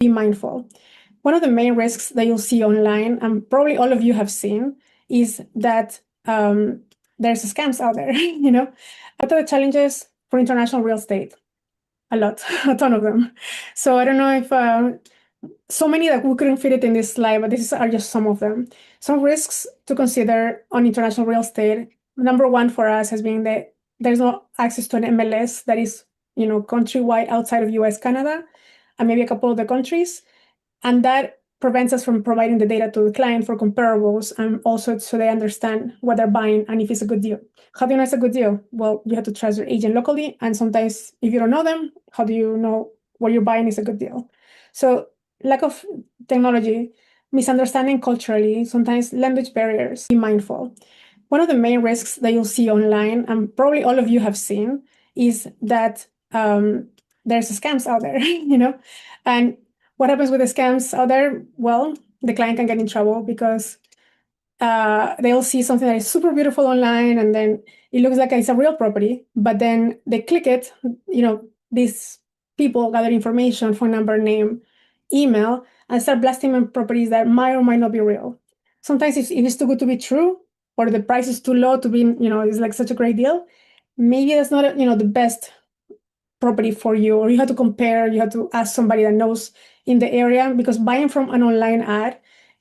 Be mindful. One of the main risks that you'll see online, and probably all of you have seen, is that there's scams out there. What are the challenges for international real estate? A lot, a ton of them. So I don't know if so many that we couldn't fit it in this slide, but these are just some of them. Some risks to consider on international real estate. Number one for us has been that there's no access to an MLS that is, countrywide outside of US, Canada, and maybe a couple of the countries. And that prevents us from providing the data to the client for comparables and also so they understand what they're buying and if it's a good deal. How do you know it's a good deal? Well, you have to trust your agent locally. And sometimes if you don't know them, how do you know what you're buying is a good deal? So lack of technology, misunderstanding culturally, sometimes language barriers. Be mindful. One of the main risks that you'll see online, and probably all of you have seen, is that there's scams out there, and what happens with the scams out there? Well, the client can get in trouble because they'll see something that is super beautiful online and then it looks like it's a real property, but then they click it, these people gather information, phone number, name, email, and start blasting on properties that might or might not be real. Sometimes if it's too good to be true or the price is too low to be, it's like such a great deal, maybe that's not, the best property for you, or you have to compare, you have to ask somebody that knows in the area, because buying from an online ad,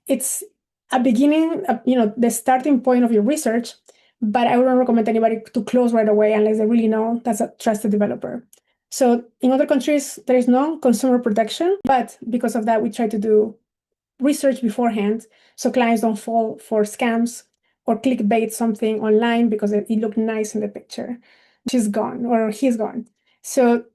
it's a beginning, the starting point of your research, but I wouldn't recommend anybody to close right away unless they really know that's a trusted developer. So in other countries, there is no consumer protection, but because of that, we try to do research beforehand so clients don't fall for scams or clickbait something online because it looked nice in the picture. She's gone or he's gone. So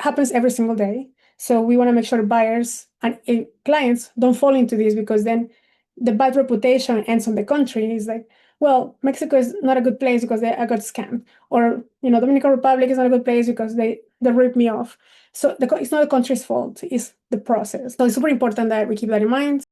happens every single day. So we want to make sure buyers and clients don't fall into this, because then the bad reputation ends on the country. It's like, well, Mexico is not a good place because I got scammed, or Dominican Republic is not a good place because they ripped me off. So it's not the country's fault; it's the process. So it's super important that we keep that in mind.